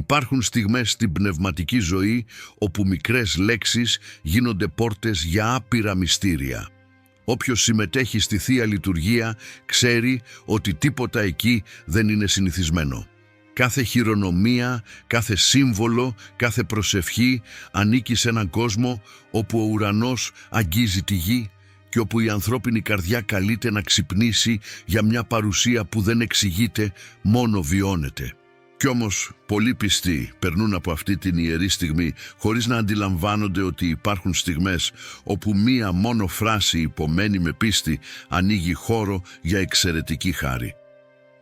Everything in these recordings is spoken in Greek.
Υπάρχουν στιγμές στην πνευματική ζωή όπου μικρές λέξεις γίνονται πόρτες για άπειρα μυστήρια. Όποιος συμμετέχει στη Θεία Λειτουργία ξέρει ότι τίποτα εκεί δεν είναι συνηθισμένο. Κάθε χειρονομία, κάθε σύμβολο, κάθε προσευχή ανήκει σε έναν κόσμο όπου ο ουρανός αγγίζει τη γη και όπου η ανθρώπινη καρδιά καλείται να ξυπνήσει για μια παρουσία που δεν εξηγείται, μόνο βιώνεται. Κι όμως πολλοί πιστοί περνούν από αυτή την ιερή στιγμή χωρίς να αντιλαμβάνονται ότι υπάρχουν στιγμές όπου μία μόνο φράση υπομένη με πίστη ανοίγει χώρο για εξαιρετική χάρη.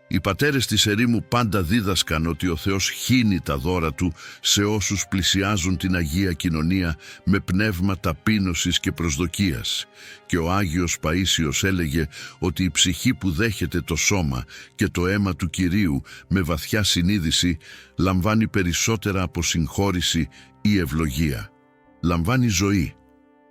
Οι πατέρες της ερήμου πάντα δίδασκαν ότι ο Θεός χύνει τα δώρα Του σε όσους πλησιάζουν την Αγία Κοινωνία με πνεύμα ταπείνωσης και προσδοκίας. Και ο Άγιος Παΐσιος έλεγε ότι η ψυχή που δέχεται το σώμα και το αίμα του Κυρίου με βαθιά συνείδηση λαμβάνει περισσότερα από συγχώρηση ή ευλογία. Λαμβάνει ζωή,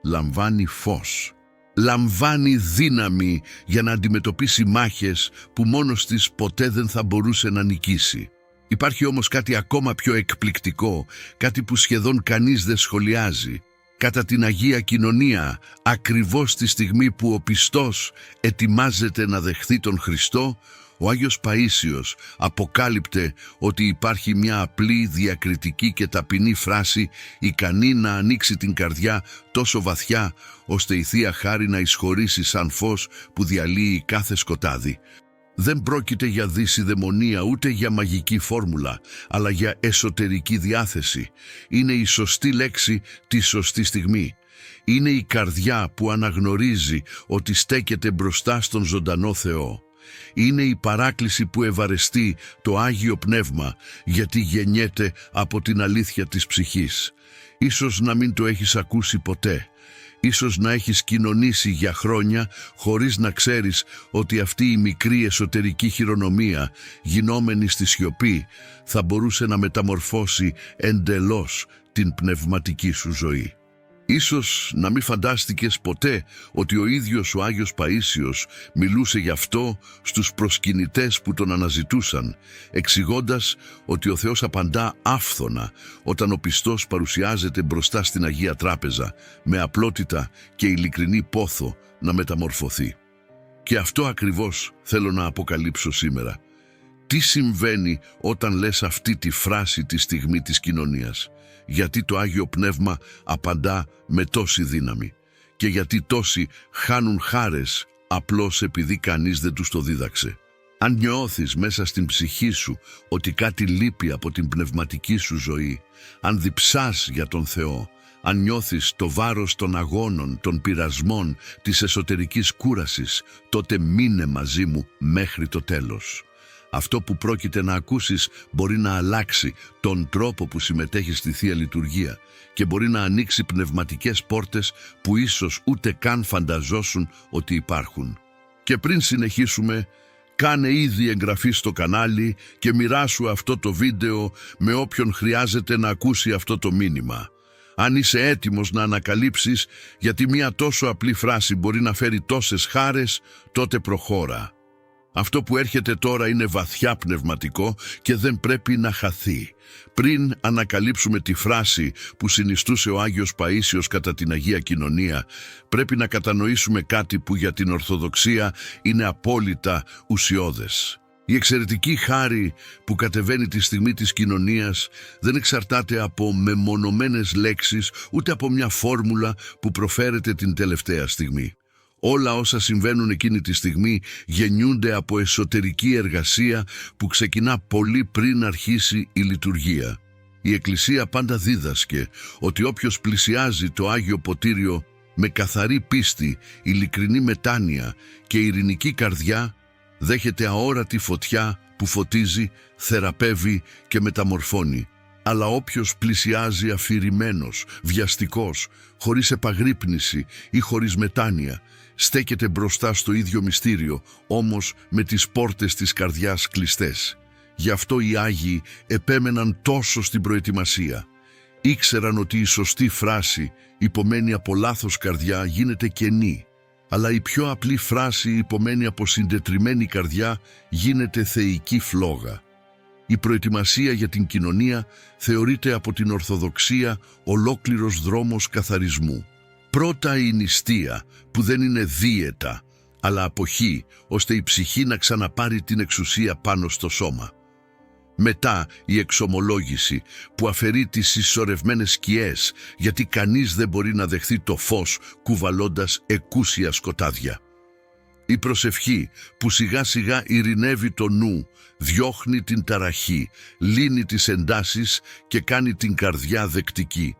λαμβάνει φως. Λαμβάνει δύναμη για να αντιμετωπίσει μάχες που μόνος της ποτέ δεν θα μπορούσε να νικήσει. Υπάρχει όμως κάτι ακόμα πιο εκπληκτικό, κάτι που σχεδόν κανείς δεν σχολιάζει. Κατά την Αγία Κοινωνία, ακριβώς τη στιγμή που ο πιστός ετοιμάζεται να δεχθεί τον Χριστό, ο Άγιος Παΐσιος αποκάλυπτε ότι υπάρχει μια απλή, διακριτική και ταπεινή φράση ικανή να ανοίξει την καρδιά τόσο βαθιά, ώστε η Θεία Χάρη να εισχωρήσει σαν φως που διαλύει κάθε σκοτάδι. Δεν πρόκειται για δυσιδαιμονία ούτε για μαγική φόρμουλα, αλλά για εσωτερική διάθεση. Είναι η σωστή λέξη τη σωστή στιγμή. Είναι η καρδιά που αναγνωρίζει ότι στέκεται μπροστά στον ζωντανό Θεό. Είναι η παράκληση που ευαρεστεί το Άγιο Πνεύμα γιατί γεννιέται από την αλήθεια της ψυχής. Ίσως να μην το έχεις ακούσει ποτέ. Ίσως να έχεις κοινωνήσει για χρόνια χωρίς να ξέρεις ότι αυτή η μικρή εσωτερική χειρονομία γινόμενη στη σιωπή θα μπορούσε να μεταμορφώσει εντελώς την πνευματική σου ζωή. Ίσως να μην φαντάστηκες ποτέ ότι ο ίδιος ο Άγιος Παΐσιος μιλούσε γι' αυτό στους προσκυνητές που τον αναζητούσαν, εξηγώντας ότι ο Θεός απαντά άφθονα όταν ο πιστός παρουσιάζεται μπροστά στην Αγία Τράπεζα με απλότητα και ειλικρινή πόθο να μεταμορφωθεί. Και αυτό ακριβώς θέλω να αποκαλύψω σήμερα. Τι συμβαίνει όταν λες αυτή τη φράση τη στιγμή της κοινωνίας? Γιατί το Άγιο Πνεύμα απαντά με τόση δύναμη και γιατί τόσοι χάνουν χάρες απλώς επειδή κανείς δεν τους το δίδαξε. Αν νιώθεις μέσα στην ψυχή σου ότι κάτι λείπει από την πνευματική σου ζωή, αν διψάς για τον Θεό, αν νιώθεις το βάρος των αγώνων, των πειρασμών, της εσωτερικής κούρασης, τότε μείνε μαζί μου μέχρι το τέλος. Αυτό που πρόκειται να ακούσεις μπορεί να αλλάξει τον τρόπο που συμμετέχεις στη Θεία Λειτουργία και μπορεί να ανοίξει πνευματικές πόρτες που ίσως ούτε καν φανταζόσουν ότι υπάρχουν. Και πριν συνεχίσουμε, κάνε ήδη εγγραφή στο κανάλι και μοιράσου αυτό το βίντεο με όποιον χρειάζεται να ακούσει αυτό το μήνυμα. Αν είσαι έτοιμος να ανακαλύψεις γιατί μια τόσο απλή φράση μπορεί να φέρει τόσες χάρες, τότε προχώρα. Αυτό που έρχεται τώρα είναι βαθιά πνευματικό και δεν πρέπει να χαθεί. Πριν ανακαλύψουμε τη φράση που συνιστούσε ο Άγιος Παΐσιος κατά την Αγία Κοινωνία, πρέπει να κατανοήσουμε κάτι που για την Ορθοδοξία είναι απόλυτα ουσιώδες. Η εξαιρετική χάρη που κατεβαίνει τη στιγμή της κοινωνίας δεν εξαρτάται από μεμονωμένες λέξεις ούτε από μια φόρμουλα που προφέρεται την τελευταία στιγμή. Όλα όσα συμβαίνουν εκείνη τη στιγμή γεννιούνται από εσωτερική εργασία που ξεκινά πολύ πριν αρχίσει η λειτουργία. Η Εκκλησία πάντα δίδασκε ότι όποιος πλησιάζει το Άγιο Ποτήριο με καθαρή πίστη, ειλικρινή μετάνοια και ειρηνική καρδιά, δέχεται αόρατη φωτιά που φωτίζει, θεραπεύει και μεταμορφώνει. Αλλά όποιος πλησιάζει αφηρημένος, βιαστικός, χωρίς επαγρύπνηση ή χωρίς μετάνοια, στέκεται μπροστά στο ίδιο μυστήριο, όμως με τις πόρτες της καρδιάς κλειστές. Γι' αυτό οι Άγιοι επέμεναν τόσο στην προετοιμασία. Ήξεραν ότι η σωστή φράση, υπομένη από λάθος καρδιά, γίνεται κενή, αλλά η πιο απλή φράση, υπομένη από συντετριμμένη καρδιά, γίνεται θεϊκή φλόγα. Η προετοιμασία για την κοινωνία θεωρείται από την Ορθοδοξία ολόκληρος δρόμος καθαρισμού. Πρώτα η νηστεία, που δεν είναι δίαιτα, αλλά αποχή, ώστε η ψυχή να ξαναπάρει την εξουσία πάνω στο σώμα. Μετά η εξομολόγηση, που αφαιρεί τις συσσωρευμένες σκιές, γιατί κανείς δεν μπορεί να δεχθεί το φως κουβαλώντας εκούσια σκοτάδια. Η προσευχή, που σιγά σιγά ειρηνεύει το νου, διώχνει την ταραχή, λύνει τις εντάσεις και κάνει την καρδιά δεκτική.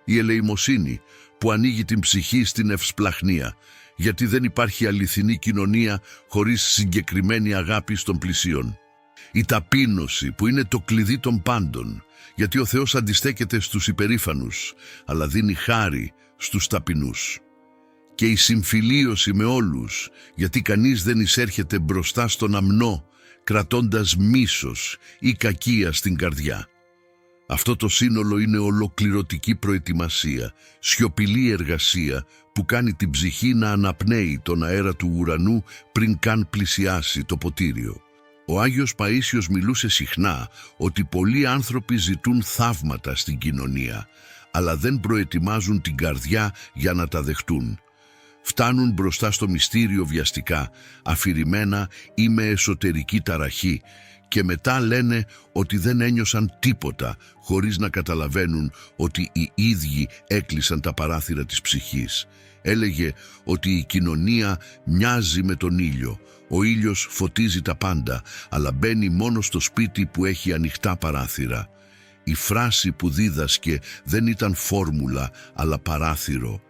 Η ελεημοσύνη, που ανοίγει την ψυχή στην ευσπλαχνία, γιατί δεν υπάρχει αληθινή κοινωνία χωρίς συγκεκριμένη αγάπη στον πλησίον. Η ταπείνωση, που είναι το κλειδί των πάντων, γιατί ο Θεός αντιστέκεται στους υπερήφανους, αλλά δίνει χάρη στους ταπεινούς. Και η συμφιλίωση με όλους, γιατί κανείς δεν εισέρχεται μπροστά στον αμνό, κρατώντας μίσος ή κακία στην καρδιά. Αυτό το σύνολο είναι ολοκληρωτική προετοιμασία, σιωπηλή εργασία που κάνει την ψυχή να αναπνέει τον αέρα του ουρανού πριν καν πλησιάσει το ποτήριο. Ο Άγιος Παΐσιος μιλούσε συχνά ότι πολλοί άνθρωποι ζητούν θαύματα στην κοινωνία, αλλά δεν προετοιμάζουν την καρδιά για να τα δεχτούν. Φτάνουν μπροστά στο μυστήριο βιαστικά, αφηρημένα ή με εσωτερική ταραχή, και μετά λένε ότι δεν ένιωσαν τίποτα, χωρίς να καταλαβαίνουν ότι οι ίδιοι έκλεισαν τα παράθυρα της ψυχής. Έλεγε ότι η κοινωνία μοιάζει με τον ήλιο. Ο ήλιος φωτίζει τα πάντα, αλλά μπαίνει μόνο στο σπίτι που έχει ανοιχτά παράθυρα. Η φράση που δίδασκε δεν ήταν φόρμουλα, αλλά παράθυρο.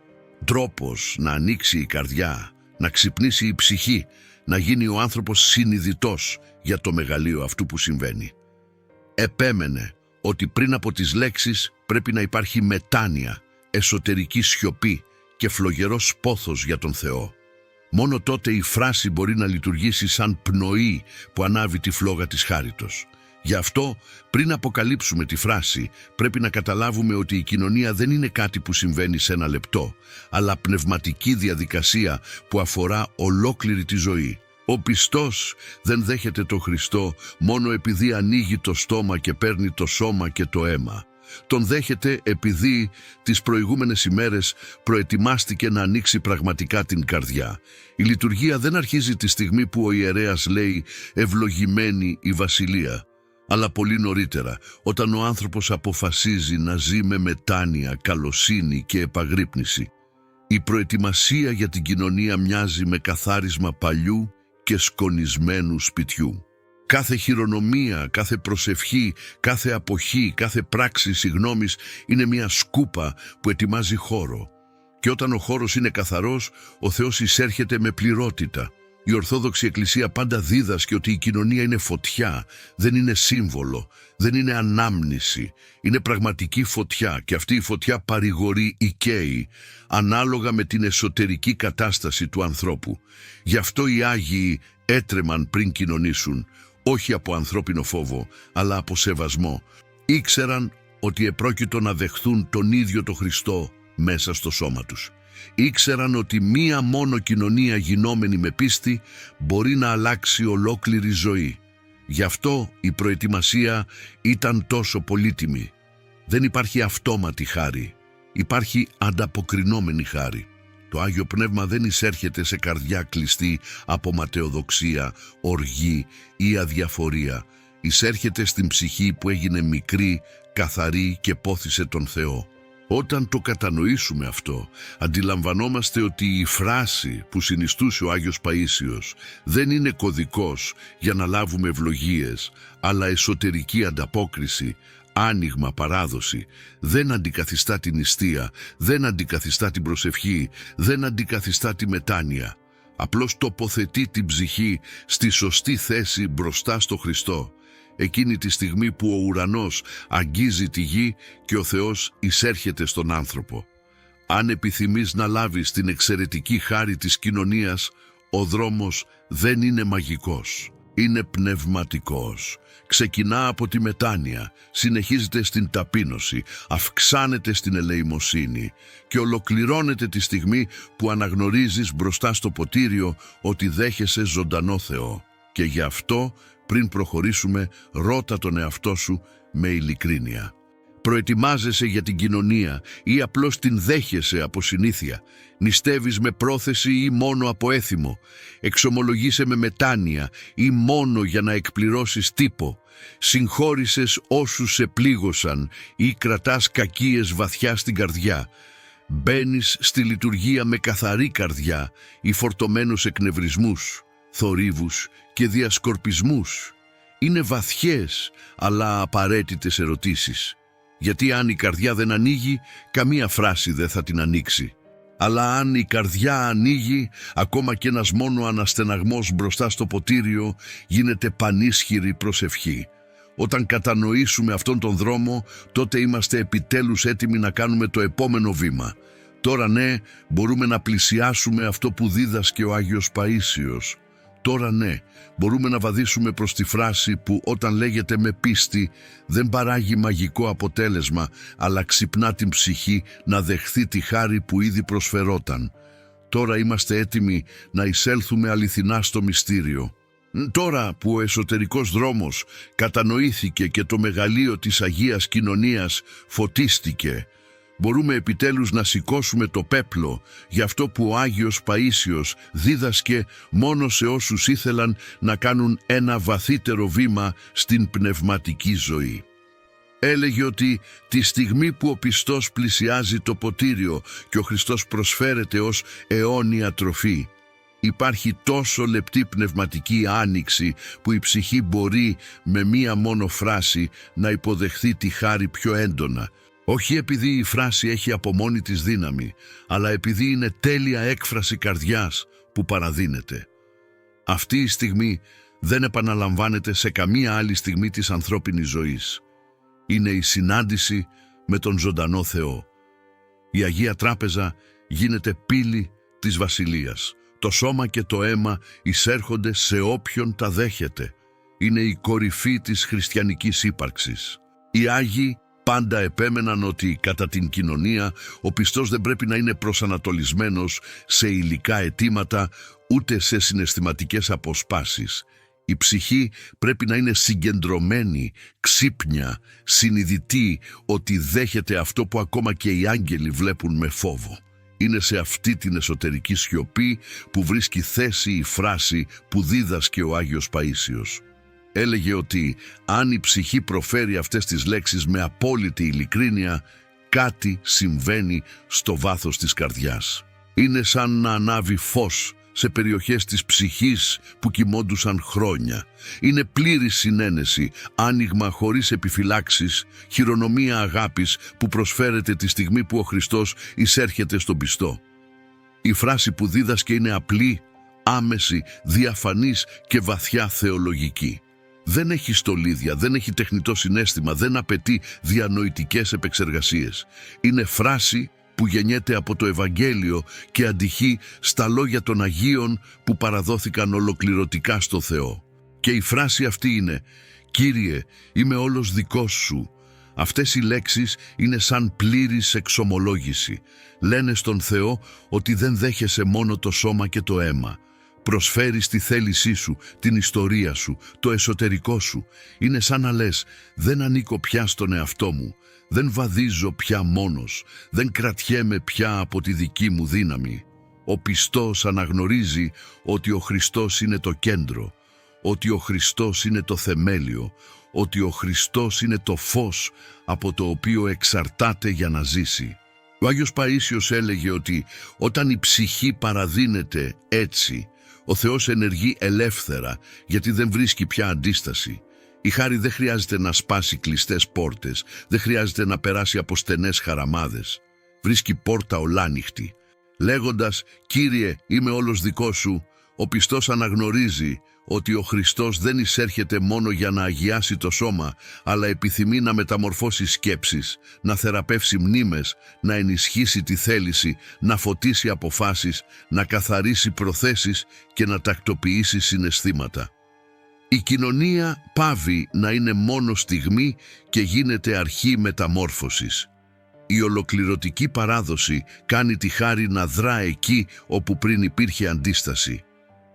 Τρόπος να ανοίξει η καρδιά, να ξυπνήσει η ψυχή, να γίνει ο άνθρωπος συνειδητός για το μεγαλείο αυτού που συμβαίνει. Επέμενε ότι πριν από τις λέξεις πρέπει να υπάρχει μετάνοια, εσωτερική σιωπή και φλογερός πόθος για τον Θεό. Μόνο τότε η φράση μπορεί να λειτουργήσει σαν πνοή που ανάβει τη φλόγα της χάριτος. Γι' αυτό, πριν αποκαλύψουμε τη φράση, πρέπει να καταλάβουμε ότι η κοινωνία δεν είναι κάτι που συμβαίνει σε ένα λεπτό, αλλά πνευματική διαδικασία που αφορά ολόκληρη τη ζωή. Ο πιστός δεν δέχεται το Χριστό μόνο επειδή ανοίγει το στόμα και παίρνει το σώμα και το αίμα. Τον δέχεται επειδή τις προηγούμενες ημέρες προετοιμάστηκε να ανοίξει πραγματικά την καρδιά. Η λειτουργία δεν αρχίζει τη στιγμή που ο ιερέας λέει «ευλογημένη η βασιλεία», αλλά πολύ νωρίτερα, όταν ο άνθρωπος αποφασίζει να ζει με μετάνοια, καλοσύνη και επαγρύπνηση. Η προετοιμασία για την κοινωνία μοιάζει με καθάρισμα παλιού και σκονισμένου σπιτιού. Κάθε χειρονομία, κάθε προσευχή, κάθε αποχή, κάθε πράξη συγγνώμης είναι μια σκούπα που ετοιμάζει χώρο. Και όταν ο χώρος είναι καθαρός, ο Θεός εισέρχεται με πληρότητα. Η Ορθόδοξη Εκκλησία πάντα δίδασκε ότι η κοινωνία είναι φωτιά, δεν είναι σύμβολο, δεν είναι ανάμνηση. Είναι πραγματική φωτιά και αυτή η φωτιά παρηγορεί ή καίει, ανάλογα με την εσωτερική κατάσταση του ανθρώπου. Γι' αυτό οι Άγιοι έτρεμαν πριν κοινωνήσουν, όχι από ανθρώπινο φόβο, αλλά από σεβασμό. Ήξεραν ότι επρόκειτο να δεχθούν τον ίδιο το Χριστό μέσα στο σώμα τους. Ήξεραν ότι μία μόνο κοινωνία γινόμενη με πίστη μπορεί να αλλάξει ολόκληρη ζωή. Γι' αυτό η προετοιμασία ήταν τόσο πολύτιμη. Δεν υπάρχει αυτόματη χάρη. Υπάρχει ανταποκρινόμενη χάρη. Το Άγιο Πνεύμα δεν εισέρχεται σε καρδιά κλειστή από ματαιοδοξία, οργή ή αδιαφορία. Εισέρχεται στην ψυχή που έγινε μικρή, καθαρή και πόθησε τον Θεό. Όταν το κατανοήσουμε αυτό, αντιλαμβανόμαστε ότι η φράση που συνιστούσε ο Άγιος Παΐσιος δεν είναι κωδικός για να λάβουμε ευλογίες, αλλά εσωτερική ανταπόκριση, άνοιγμα, παράδοση. Δεν αντικαθιστά την νηστεία, δεν αντικαθιστά την προσευχή, δεν αντικαθιστά τη μετάνοια. Απλώς τοποθετεί την ψυχή στη σωστή θέση μπροστά στο Χριστό. Εκείνη τη στιγμή που ο ουρανός αγγίζει τη γη και ο Θεός εισέρχεται στον άνθρωπο. Αν επιθυμείς να λάβεις την εξαιρετική χάρη της κοινωνίας, ο δρόμος δεν είναι μαγικός, είναι πνευματικός. Ξεκινά από τη μετάνοια, συνεχίζεται στην ταπείνωση, αυξάνεται στην ελεημοσύνη και ολοκληρώνεται τη στιγμή που αναγνωρίζεις μπροστά στο ποτήριο ότι δέχεσαι ζωντανό Θεό. Και γι' αυτό πριν προχωρήσουμε, ρώτα τον εαυτό σου με ειλικρίνεια. Προετοιμάζεσαι για την κοινωνία ή απλώς την δέχεσαι από συνήθεια? Νηστεύεις με πρόθεση ή μόνο από έθιμο? Εξομολογείσαι με μετάνοια ή μόνο για να εκπληρώσεις τύπο? Συγχώρησες όσους σε πλήγωσαν ή κρατάς κακίες βαθιά στην καρδιά? Μπαίνεις στη λειτουργία με καθαρή καρδιά ή φορτωμένους εκνευρισμούς, θορύβους και διασκορπισμούς? Είναι βαθιές αλλά απαραίτητες ερωτήσεις. Γιατί αν η καρδιά δεν ανοίγει, καμία φράση δεν θα την ανοίξει. Αλλά αν η καρδιά ανοίγει, ακόμα και ένας μόνο αναστεναγμός μπροστά στο ποτήριο γίνεται πανίσχυρη προσευχή. Όταν κατανοήσουμε αυτόν τον δρόμο, τότε είμαστε επιτέλους έτοιμοι να κάνουμε το επόμενο βήμα. Τώρα ναι, μπορούμε να πλησιάσουμε αυτό που δίδασκε ο Άγιος Παΐσιος. Τώρα ναι, μπορούμε να βαδίσουμε προς τη φράση που όταν λέγεται με πίστη δεν παράγει μαγικό αποτέλεσμα, αλλά ξυπνά την ψυχή να δεχθεί τη χάρη που ήδη προσφερόταν. Τώρα είμαστε έτοιμοι να εισέλθουμε αληθινά στο μυστήριο. Τώρα που ο εσωτερικός δρόμος κατανοήθηκε και το μεγαλείο της Αγίας Κοινωνίας φωτίστηκε, μπορούμε επιτέλους να σηκώσουμε το πέπλο για αυτό που ο Άγιος Παΐσιος δίδασκε μόνο σε όσους ήθελαν να κάνουν ένα βαθύτερο βήμα στην πνευματική ζωή. Έλεγε ότι τη στιγμή που ο πιστός πλησιάζει το ποτήριο και ο Χριστός προσφέρεται ως αιώνια τροφή, υπάρχει τόσο λεπτή πνευματική άνοιξη που η ψυχή μπορεί με μία μόνο φράση να υποδεχθεί τη χάρη πιο έντονα. Όχι επειδή η φράση έχει από μόνη της δύναμη, αλλά επειδή είναι τέλεια έκφραση καρδιάς που παραδίνεται. Αυτή η στιγμή δεν επαναλαμβάνεται σε καμία άλλη στιγμή της ανθρώπινης ζωής. Είναι η συνάντηση με τον ζωντανό Θεό. Η Αγία Τράπεζα γίνεται πύλη της Βασιλείας. Το σώμα και το αίμα εισέρχονται σε όποιον τα δέχεται. Είναι η κορυφή της χριστιανικής ύπαρξης. Οι Άγιοι πάντα επέμεναν ότι κατά την κοινωνία ο πιστός δεν πρέπει να είναι προσανατολισμένος σε υλικά αιτήματα ούτε σε συναισθηματικές αποσπάσεις. Η ψυχή πρέπει να είναι συγκεντρωμένη, ξύπνια, συνειδητή ότι δέχεται αυτό που ακόμα και οι άγγελοι βλέπουν με φόβο. Είναι σε αυτή την εσωτερική σιωπή που βρίσκει θέση η φράση που δίδασκε ο Άγιος Παΐσιος. Έλεγε ότι αν η ψυχή προφέρει αυτές τις λέξεις με απόλυτη ειλικρίνεια, κάτι συμβαίνει στο βάθος της καρδιάς. Είναι σαν να ανάβει φως σε περιοχές της ψυχής που κοιμόντουσαν χρόνια. Είναι πλήρη συνένεση, άνοιγμα χωρίς επιφυλάξεις, χειρονομία αγάπης που προσφέρεται τη στιγμή που ο Χριστός εισέρχεται στον πιστό. Η φράση που δίδασκε είναι απλή, άμεση, διαφανής και βαθιά θεολογική. Δεν έχει στολίδια, δεν έχει τεχνητό συναίσθημα, δεν απαιτεί διανοητικές επεξεργασίες. Είναι φράση που γεννιέται από το Ευαγγέλιο και αντυχεί στα λόγια των Αγίων που παραδόθηκαν ολοκληρωτικά στο Θεό. Και η φράση αυτή είναι «Κύριε, είμαι όλος δικός σου». Αυτές οι λέξεις είναι σαν πλήρης εξομολόγηση. Λένε στον Θεό ότι δεν δέχεσαι μόνο το σώμα και το αίμα. Προσφέρεις τη θέλησή σου, την ιστορία σου, το εσωτερικό σου. Είναι σαν να λες «Δεν ανήκω πια στον εαυτό μου, δεν βαδίζω πια μόνος, δεν κρατιέμαι πια από τη δική μου δύναμη». Ο πιστός αναγνωρίζει ότι ο Χριστός είναι το κέντρο, ότι ο Χριστός είναι το θεμέλιο, ότι ο Χριστός είναι το φως από το οποίο εξαρτάται για να ζήσει. Ο Άγιος Παΐσιος έλεγε ότι όταν η ψυχή παραδίνεται έτσι, ο Θεός ενεργεί ελεύθερα γιατί δεν βρίσκει πια αντίσταση. Η χάρη δεν χρειάζεται να σπάσει κλειστές πόρτες, δεν χρειάζεται να περάσει από στενές χαραμάδες. Βρίσκει πόρτα ολάνυχτη. Λέγοντας «Κύριε, είμαι όλος δικός σου», ο πιστός αναγνωρίζει ότι ο Χριστός δεν εισέρχεται μόνο για να αγιάσει το σώμα, αλλά επιθυμεί να μεταμορφώσει σκέψεις, να θεραπεύσει μνήμες, να ενισχύσει τη θέληση, να φωτίσει αποφάσεις, να καθαρίσει προθέσεις και να τακτοποιήσει συναισθήματα. Η κοινωνία πάβει να είναι μόνο στιγμή και γίνεται αρχή μεταμόρφωσης. Η ολοκληρωτική παράδοση κάνει τη χάρη να δρά εκεί όπου πριν υπήρχε αντίσταση.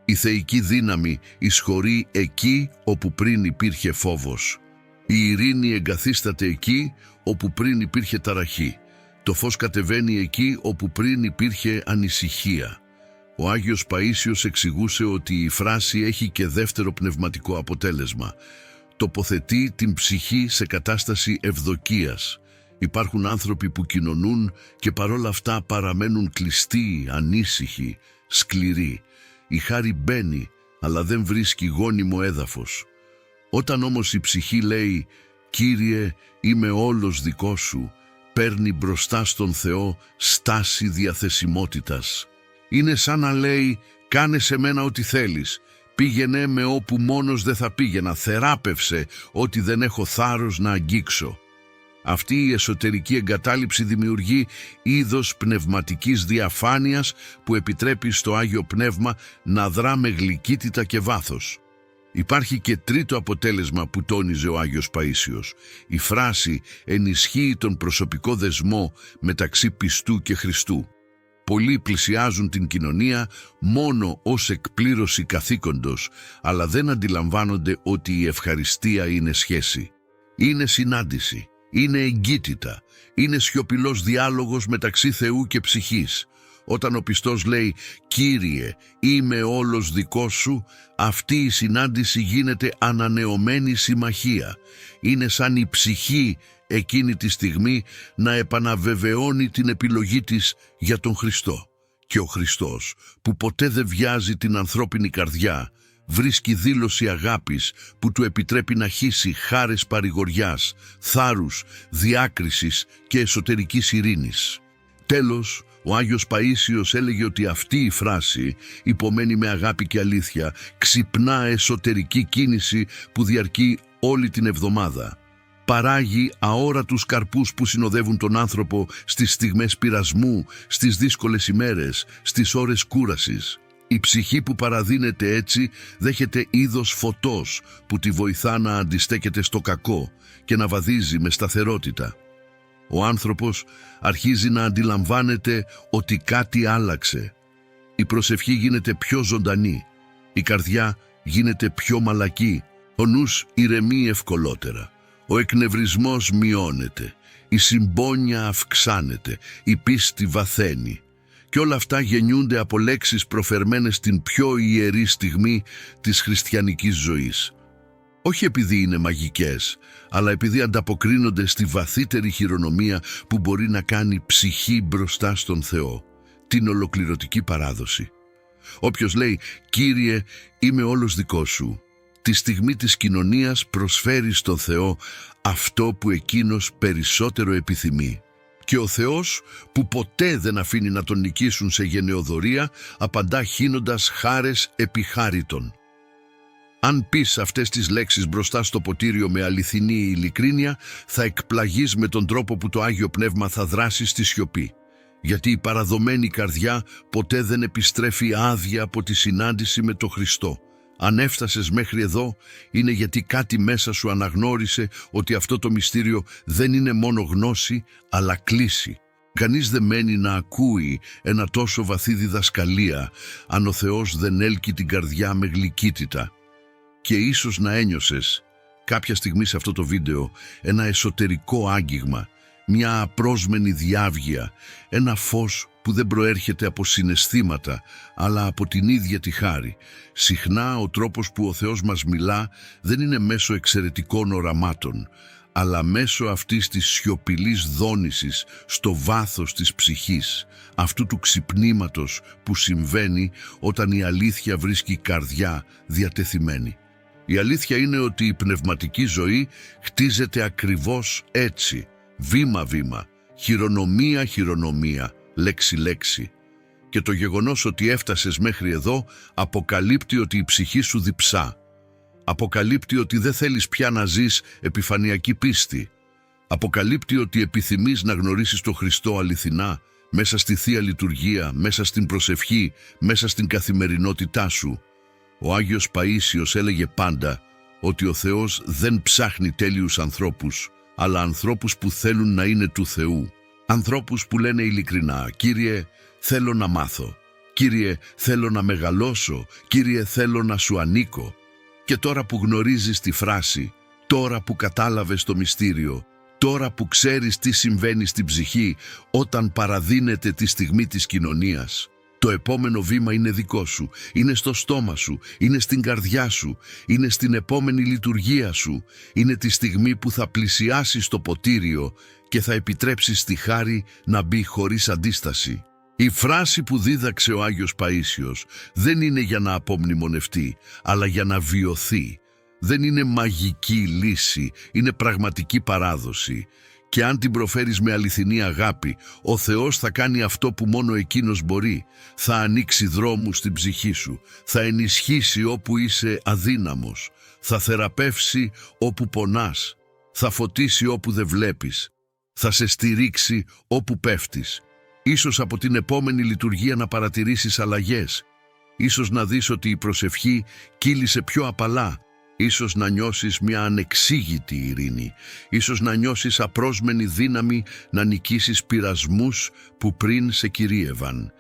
Η θεϊκή δύναμη εισχωρεί εκεί όπου πριν υπήρχε φόβος. Η ειρήνη εγκαθίσταται εκεί όπου πριν υπήρχε ταραχή. Το φως κατεβαίνει εκεί όπου πριν υπήρχε ανησυχία. Ο Άγιος Παΐσιος εξηγούσε ότι η φράση έχει και δεύτερο πνευματικό αποτέλεσμα. Τοποθετεί την ψυχή σε κατάσταση ευδοκίας. Υπάρχουν άνθρωποι που κοινωνούν και παρόλα αυτά παραμένουν κλειστοί, ανήσυχοι, σκληροί. Η χάρη μπαίνει, αλλά δεν βρίσκει γόνιμο έδαφος. Όταν όμως η ψυχή λέει «Κύριε, είμαι όλος δικός σου», παίρνει μπροστά στον Θεό στάση διαθεσιμότητας. Είναι σαν να λέει «Κάνε σε μένα ό,τι θέλεις, πήγαινε με όπου μόνος δεν θα πήγαινα, θεράπευσε ό,τι δεν έχω θάρρος να αγγίξω». Αυτή η εσωτερική εγκατάλειψη δημιουργεί είδος πνευματικής διαφάνειας που επιτρέπει στο Άγιο Πνεύμα να δρά με γλυκύτητα και βάθος. Υπάρχει και τρίτο αποτέλεσμα που τόνιζε ο Άγιος Παΐσιος. Η φράση ενισχύει τον προσωπικό δεσμό μεταξύ πιστού και Χριστού. Πολλοί πλησιάζουν την κοινωνία μόνο ως εκπλήρωση καθήκοντος, αλλά δεν αντιλαμβάνονται ότι η ευχαριστία είναι σχέση. Είναι συνάντηση, είναι εγκύτητα, είναι σιωπηλός διάλογος μεταξύ Θεού και ψυχής. Όταν ο πιστός λέει «Κύριε, είμαι όλος δικός σου», αυτή η συνάντηση γίνεται ανανεωμένη συμμαχία. Είναι σαν η ψυχή εκείνη τη στιγμή να επαναβεβαιώνει την επιλογή της για τον Χριστό. Και ο Χριστός, που ποτέ δεν βιάζει την ανθρώπινη καρδιά, βρίσκει δήλωση αγάπης που του επιτρέπει να χύσει χάρες παρηγοριάς, θάρρους, διάκρισης και εσωτερικής ειρήνης. Τέλος, ο Άγιος Παΐσιος έλεγε ότι αυτή η φράση, υπομένη με αγάπη και αλήθεια, ξυπνά εσωτερική κίνηση που διαρκεί όλη την εβδομάδα. Παράγει αόρατους καρπούς που συνοδεύουν τον άνθρωπο στις στιγμές πειρασμού, στις δύσκολες ημέρες, στις ώρες κούρασης. Η ψυχή που παραδίνεται έτσι δέχεται είδος φωτός που τη βοηθά να αντιστέκεται στο κακό και να βαδίζει με σταθερότητα. Ο άνθρωπος αρχίζει να αντιλαμβάνεται ότι κάτι άλλαξε. Η προσευχή γίνεται πιο ζωντανή, η καρδιά γίνεται πιο μαλακή, ο νους ηρεμεί ευκολότερα, ο εκνευρισμός μειώνεται, η συμπόνια αυξάνεται, η πίστη βαθαίνει. Και όλα αυτά γεννιούνται από λέξεις προφερμένες την πιο ιερή στιγμή της χριστιανικής ζωής. Όχι επειδή είναι μαγικές, αλλά επειδή ανταποκρίνονται στη βαθύτερη χειρονομία που μπορεί να κάνει ψυχή μπροστά στον Θεό, την ολοκληρωτική παράδοση. Όποιος λέει «Κύριε, είμαι όλος δικός σου», τη στιγμή της κοινωνίας προσφέρει στον Θεό αυτό που εκείνος περισσότερο επιθυμεί. Και ο Θεός, που ποτέ δεν αφήνει να τον νικήσουν σε γενεοδορία, απαντά χύνοντας χάρες επί χάριτων. Αν πεις αυτές τις λέξεις μπροστά στο ποτήριο με αληθινή ειλικρίνεια, θα εκπλαγείς με τον τρόπο που το Άγιο Πνεύμα θα δράσει στη σιωπή. Γιατί η παραδομένη καρδιά ποτέ δεν επιστρέφει άδεια από τη συνάντηση με τον Χριστό. Αν έφτασες μέχρι εδώ, είναι γιατί κάτι μέσα σου αναγνώρισε ότι αυτό το μυστήριο δεν είναι μόνο γνώση, αλλά κλίση. Κανείς δεν μένει να ακούει ένα τόσο βαθύ διδασκαλία, αν ο Θεός δεν έλκει την καρδιά με γλυκύτητα. Και ίσως να ένιωσες κάποια στιγμή σε αυτό το βίντεο ένα εσωτερικό άγγιγμα, μια απρόσμενη διάβγεια, ένα φως που δεν προέρχεται από συναισθήματα, αλλά από την ίδια τη χάρη. Συχνά ο τρόπος που ο Θεός μας μιλά δεν είναι μέσω εξαιρετικών οραμάτων, αλλά μέσω αυτής της σιωπηλής δόνησης στο βάθος της ψυχής, αυτού του ξυπνήματος που συμβαίνει όταν η αλήθεια βρίσκει καρδιά διατεθειμένη. Η αλήθεια είναι ότι η πνευματική ζωή χτίζεται ακριβώς έτσι, βήμα-βήμα, χειρονομία-χειρονομία, λέξη-λέξη. Και το γεγονός ότι έφτασες μέχρι εδώ αποκαλύπτει ότι η ψυχή σου διψά. Αποκαλύπτει ότι δεν θέλεις πια να ζεις επιφανειακή πίστη. Αποκαλύπτει ότι επιθυμείς να γνωρίσεις τον Χριστό αληθινά, μέσα στη Θεία Λειτουργία, μέσα στην προσευχή, μέσα στην καθημερινότητά σου. Ο Άγιος Παΐσιος έλεγε πάντα ότι ο Θεός δεν ψάχνει τέλειους ανθρώπους, αλλά ανθρώπους που θέλουν να είναι του Θεού. Ανθρώπους που λένε ειλικρινά «Κύριε, θέλω να μάθω. «Κύριε, θέλω να μεγαλώσω, Κύριε, θέλω να σου ανήκω». Και τώρα που γνωρίζεις τη φράση, τώρα που κατάλαβες το μυστήριο, τώρα που ξέρεις τι συμβαίνει στην ψυχή όταν παραδίνεται τη στιγμή της κοινωνίας, το επόμενο βήμα είναι δικό σου, είναι στο στόμα σου, είναι στην καρδιά σου, είναι στην επόμενη λειτουργία σου, είναι τη στιγμή που θα πλησιάσεις το ποτήριο και θα επιτρέψεις τη χάρη να μπει χωρίς αντίσταση. Η φράση που δίδαξε ο Άγιος Παΐσιος δεν είναι για να απομνημονευτεί, αλλά για να βιωθεί. Δεν είναι μαγική λύση, είναι πραγματική παράδοση. Και αν την προφέρεις με αληθινή αγάπη, ο Θεός θα κάνει αυτό που μόνο Εκείνος μπορεί. Θα ανοίξει δρόμους στην ψυχή σου, θα ενισχύσει όπου είσαι αδύναμος, θα θεραπεύσει όπου πονάς, θα φωτίσει όπου δεν βλέπεις, θα σε στηρίξει όπου πέφτεις. Ίσως από την επόμενη λειτουργία να παρατηρήσεις αλλαγές, ίσως να δεις ότι η προσευχή κύλησε πιο απαλά, ίσως να νιώσεις μια ανεξήγητη ειρήνη, ίσως να νιώσεις απρόσμενη δύναμη να νικήσεις πειρασμούς που πριν σε κυρίευαν,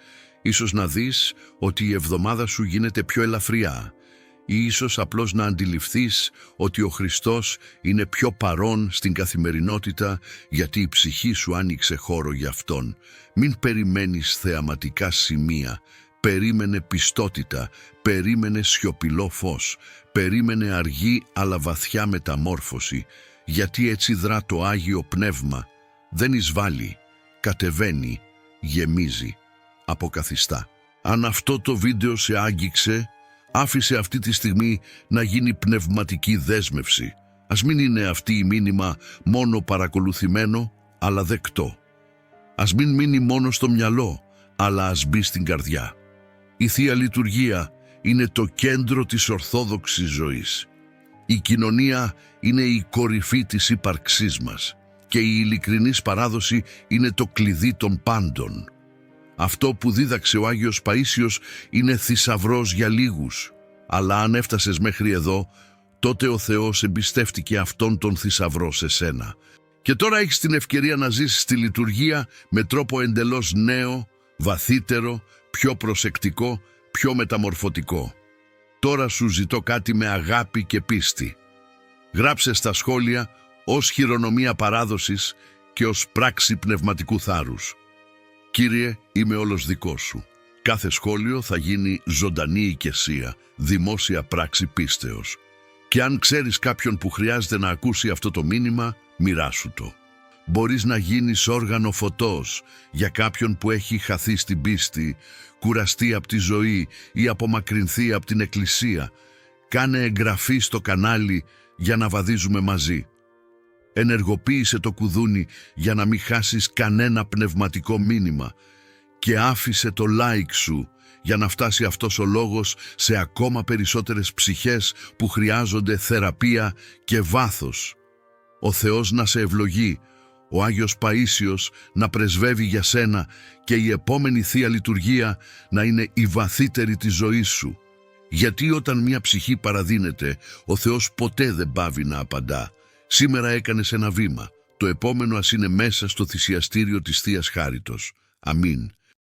ίσως να δεις ότι η εβδομάδα σου γίνεται πιο ελαφριά, ή ίσως απλώς να αντιληφθείς ότι ο Χριστός είναι πιο παρόν στην καθημερινότητα γιατί η ψυχή σου άνοιξε χώρο για Αυτόν. Μην περιμένεις θεαματικά σημεία, περίμενε πιστότητα, περίμενε σιωπηλό φως, περίμενε αργή αλλά βαθιά μεταμόρφωση, γιατί έτσι δρά το Άγιο Πνεύμα, δεν εισβάλλει, κατεβαίνει, γεμίζει, αποκαθιστά. Αν αυτό το βίντεο σε άγγιξε, άφησε αυτή τη στιγμή να γίνει πνευματική δέσμευση. Ας μην είναι αυτή η μήνυμα μόνο παρακολουθημένο, αλλά δεκτό. Ας μην μείνει μόνο στο μυαλό, αλλά ας μπει στην καρδιά. Η Θεία Λειτουργία είναι το κέντρο της Ορθόδοξης ζωής. Η κοινωνία είναι η κορυφή της ύπαρξής μας και η ειλικρινής παράδοση είναι το κλειδί των πάντων. Αυτό που δίδαξε ο Άγιος Παΐσιος είναι θησαυρός για λίγους, αλλά αν έφτασες μέχρι εδώ, τότε ο Θεός εμπιστεύτηκε αυτόν τον θησαυρό σε σένα. Και τώρα έχεις την ευκαιρία να ζήσεις τη λειτουργία με τρόπο εντελώς νέο, βαθύτερο, πιο προσεκτικό, πιο μεταμορφωτικό. Τώρα σου ζητώ κάτι με αγάπη και πίστη. Γράψε στα σχόλια ως χειρονομία παράδοσης και ως πράξη πνευματικού θάρρους. Κύριε, είμαι όλος δικός σου. Κάθε σχόλιο θα γίνει ζωντανή οικεσία, δημόσια πράξη πίστεως. Και αν ξέρεις κάποιον που χρειάζεται να ακούσει αυτό το μήνυμα, μοιράσου το. Μπορείς να γίνεις όργανο φωτός για κάποιον που έχει χαθεί στην πίστη, κουραστεί από τη ζωή ή απομακρυνθεί από την εκκλησία. Κάνε εγγραφή στο κανάλι για να βαδίζουμε μαζί. Ενεργοποίησε το κουδούνι για να μην χάσεις κανένα πνευματικό μήνυμα και άφησε το like σου για να φτάσει αυτός ο λόγος σε ακόμα περισσότερες ψυχές που χρειάζονται θεραπεία και βάθος. Ο Θεός να σε ευλογεί, ο Άγιος Παΐσιος να πρεσβεύει για σένα και η επόμενη Θεία Λειτουργία να είναι η βαθύτερη της ζωής σου. Γιατί όταν μια ψυχή παραδίνεται, ο Θεός ποτέ δεν πάβει να απαντά. Σήμερα έκανες ένα βήμα, το επόμενο ας είναι μέσα στο θυσιαστήριο της Θείας Χάριτος. Αμήν.